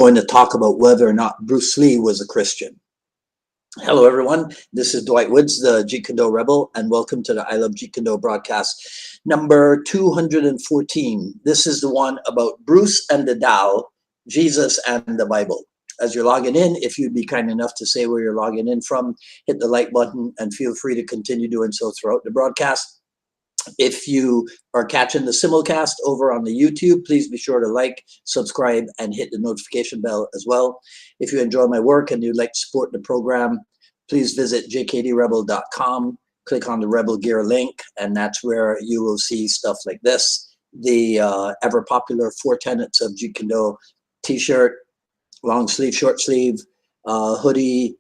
going to talk about whether or not Bruce Lee was a Christian. Hello, everyone. This is Dwight Woods, the Jeet Kune Rebel, and welcome to the I Love Jeet Kune broadcast number 214. This is the one about Bruce and the Tao, Jesus and the Bible. As you're logging in, if you'd be kind enough to say where you're logging in from, hit the like button and feel free to continue doing so throughout the broadcast. If you are catching the simulcast over on the YouTube, please be sure to like, subscribe, and hit the notification bell as well. If you enjoy my work and you'd like to support the program, please visit jkdrebel.com, click on the Rebel Gear link, and that's where you will see stuff like this. The ever popular 4 tenets of Jeet Kune t-shirt, long sleeve, short sleeve, hoodie,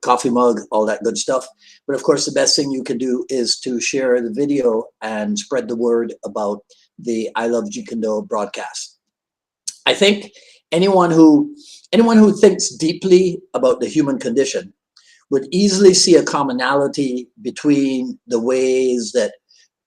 coffee mug, all that good stuff. But of course, the best thing you can do is to share the video and spread the word about the I Love Jeet Kune broadcast. I think anyone who thinks deeply about the human condition would easily see a commonality between the ways that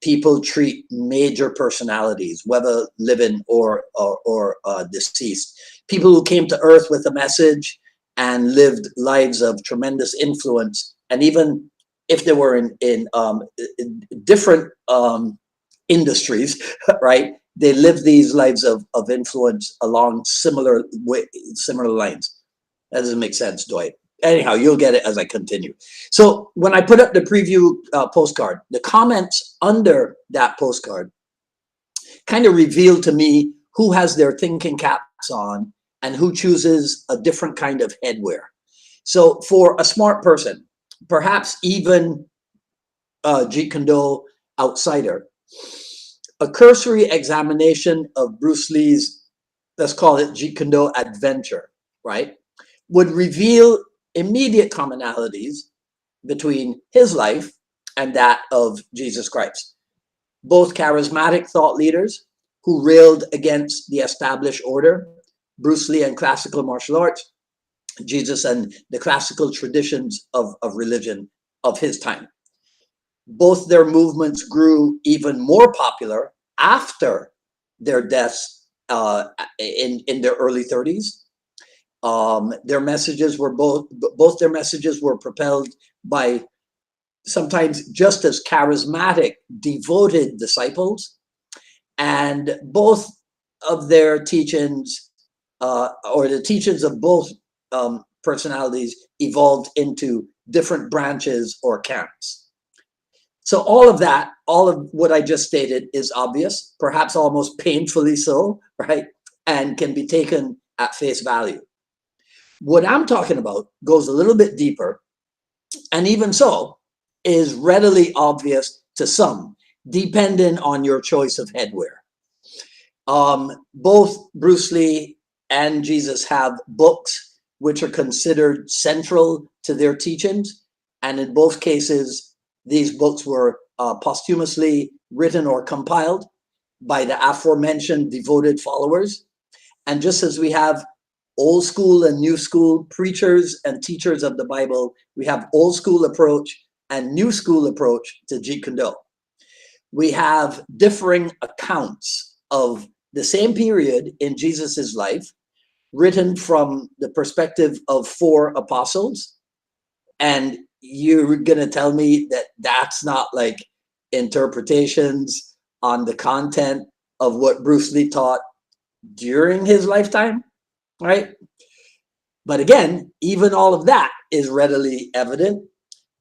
people treat major personalities, whether living or deceased. People who came to Earth with a message and lived lives of tremendous influence, and even if they were in different industries, right? They lived these lives of influence along similar lines. That doesn't make sense, Dwight. Anyhow, you'll get it as I continue. So when I put up the preview postcard, the comments under that postcard kind of revealed to me who has their thinking caps on and who chooses a different kind of headwear. So for a smart person, perhaps even a Jeet Kune outsider, a cursory examination of Bruce Lee's, let's call it Jeet Kune adventure, right, would reveal immediate commonalities between his life and that of Jesus Christ. Both charismatic thought leaders who railed against the established order, Bruce Lee and classical martial arts, Jesus and the classical traditions of religion of his time. Both their movements grew even more popular after their deaths in their early 30s. Their messages were both their messages were propelled by sometimes just as charismatic, devoted disciples, and both of their teachings, or the teachings of both personalities, evolved into different branches or camps. So all of what I just stated is obvious, perhaps almost painfully so, right? And can be taken at face value. What I'm talking about goes a little bit deeper, and even so, is readily obvious to some, depending on your choice of headwear. Both Bruce Lee and Jesus have books which are considered central to their teachings, and in both cases, these books were posthumously written or compiled by the aforementioned devoted followers. And just as we have old school and new school preachers and teachers of the Bible, we have old school approach and new school approach to Jeet Kune. We have differing accounts of the same period in Jesus's life, written from the perspective of 4 apostles. And you're gonna tell me that that's not like interpretations on the content of what Bruce Lee taught during his lifetime, right? But again, even all of that is readily evident,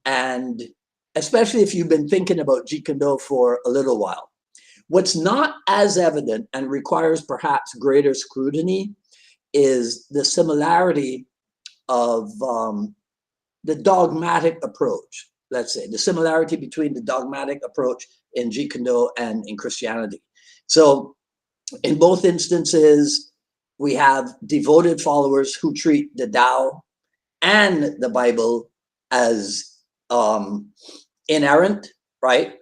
and especially if you've been thinking about Jeet Kune for a little while. What's not as evident and requires perhaps greater scrutiny is the similarity of the dogmatic approach, let's say, the similarity between the dogmatic approach in Jeet Kune and in Christianity. So in both instances, we have devoted followers who treat the Tao and the Bible as inerrant, right?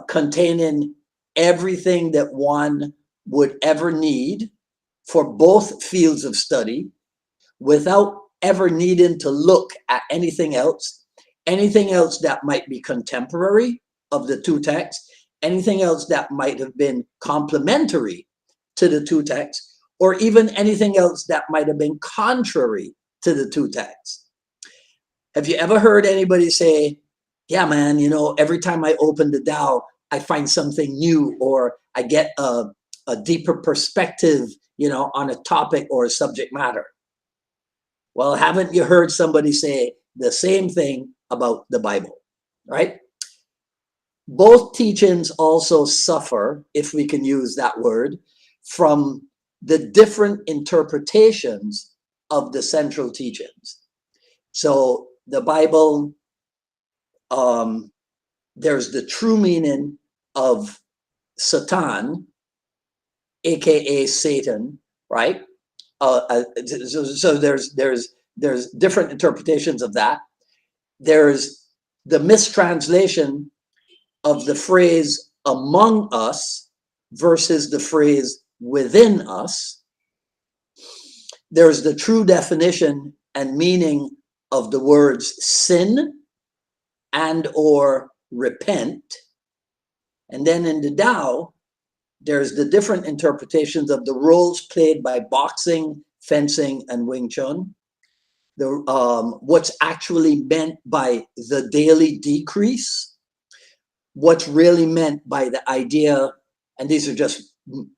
Containing everything that one would ever need for both fields of study, without ever needing to look at anything else that might be contemporary of the two texts, anything else that might have been complementary to the two texts, or even anything else that might have been contrary to the two texts. Have you ever heard anybody say, yeah, man, you know, every time I open the Tao, I find something new, or I get a deeper perspective, you know, on a topic or a subject matter? Well, haven't you heard somebody say the same thing about the Bible, right? Both teachings also suffer, if we can use that word, from the different interpretations of the central teachings. So the Bible, there's the true meaning of Satan, aka Satan, right? So there's different interpretations of that. There's the mistranslation of the phrase among us versus the phrase within us. There's the true definition and meaning of the words sin and or repent. And then in the Tao, there's the different interpretations of the roles played by boxing, fencing, and Wing Chun. What's actually meant by the daily decrease, what's really meant by the idea, and these are just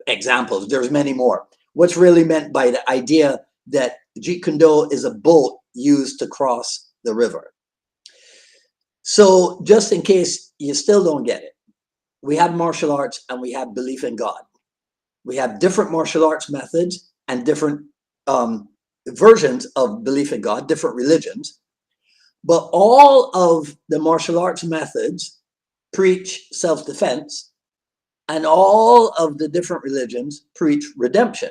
examples, there's many more. What's really meant by the idea that Jeet Kune is a boat used to cross the river. So just in case you still don't get it, we have martial arts and we have belief in God. We have different martial arts methods and different versions of belief in God, different religions. But all of the martial arts methods preach self-defense, and all of the different religions preach redemption.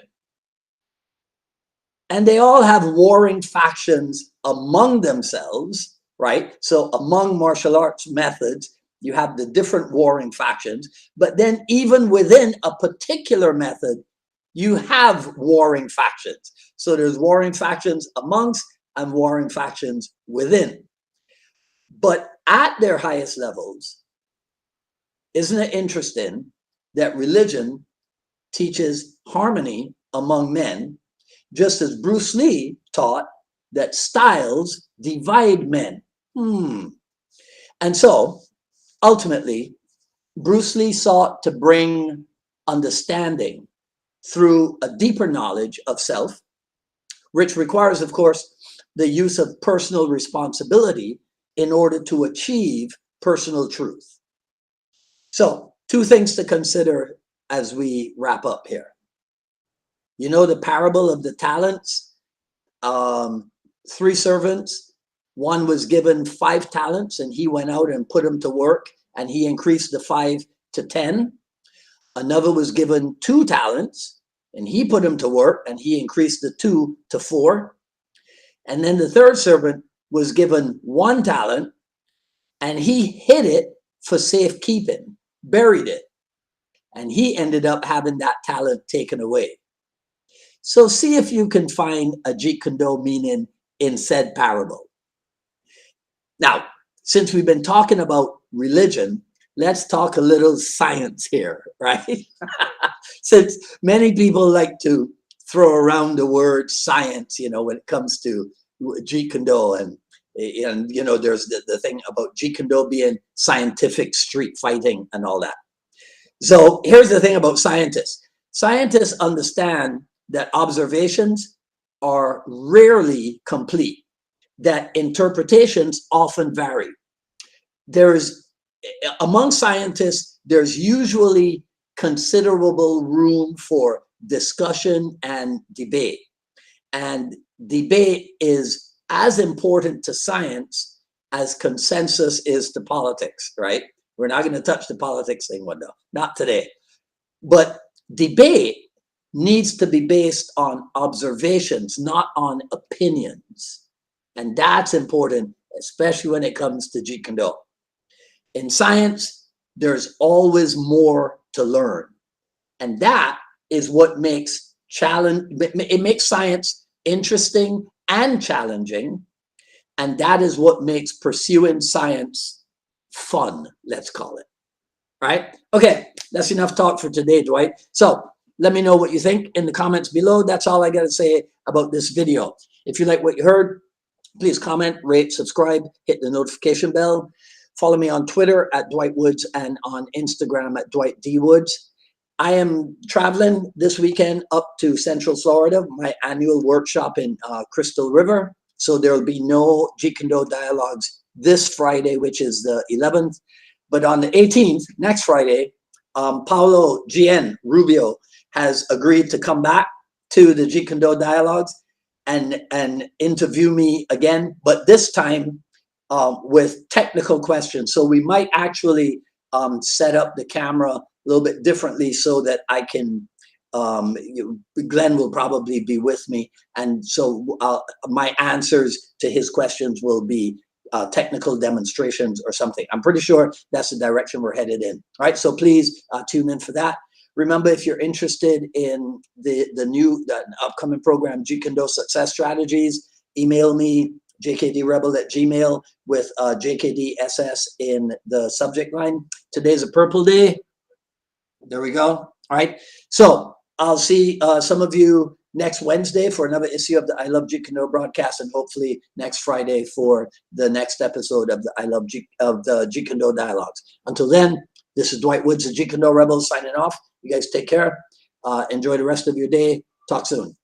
And they all have warring factions among themselves, right? So among martial arts methods, you have the different warring factions, but then even within a particular method, you have warring factions. So there's warring factions amongst and warring factions within. But at their highest levels, isn't it interesting that religion teaches harmony among men, just as Bruce Lee taught that styles divide men? And so, ultimately, Bruce Lee sought to bring understanding through a deeper knowledge of self, which requires, of course, the use of personal responsibility in order to achieve personal truth. So, two things to consider as we wrap up here. You know the parable of the talents? 3 servants, one was given 5 talents and he went out and put them to work and he increased the 5 to 10. Another was given 2 talents and he put them to work and he increased the 2 to 4. And then the 3rd servant was given 1 talent and he hid it for safekeeping, buried it. And he ended up having that talent taken away. So see if you can find a Jeet Kune meaning in said parable. Now, since we've been talking about religion, let's talk a little science here, right? Since many people like to throw around the word science, you know, when it comes to Jeet Kune, and you know, there's the thing about Jeet Kune being scientific street fighting and all that. So here's the thing about scientists. Scientists understand that observations are rarely complete, that interpretations often vary. Among scientists, there's usually considerable room for discussion and debate. And debate is as important to science as consensus is to politics, right? We're not going to touch the politics thing one day, not today. But debate needs to be based on observations, not on opinions. And that's important, especially when it comes to Jeet Kune. In science, there's always more to learn. And that is what makes science interesting and challenging. And that is what makes pursuing science fun, let's call it. Right? Okay, that's enough talk for today, Dwight. So Let me know what you think in the comments below. That's all I got to say about this video. If you like what you heard, please comment, rate, subscribe, hit the notification bell. Follow me on Twitter at Dwight Woods and on Instagram at Dwight D. Woods. I am traveling this weekend up to Central Florida, my annual workshop in Crystal River. So there will be no Jeet Kune Do dialogues this Friday, which is the 11th. But on the 18th, next Friday, Paulo Gien Rubio has agreed to come back to the Jeet Kune Do dialogues and interview me again, but this time with technical questions. So we might actually set up the camera a little bit differently so that I can, Glenn will probably be with me. And so my answers to his questions will be technical demonstrations or something. I'm pretty sure that's the direction we're headed in. All right, so please tune in for that. Remember, if you're interested in the upcoming program, Jeet Kune Do Success Strategies, email me, jkdrebel@gmail with JKDSS in the subject line. Today's a purple day. There we go. All right. So I'll see some of you next Wednesday for another issue of the I Love Jeet Kune Do broadcast, and hopefully next Friday for the next episode of the Jeet Kune Do dialogues. Until then, this is Dwight Woods, the Jeet Kune Do Rebel, signing off. You guys take care. Enjoy the rest of your day. Talk soon.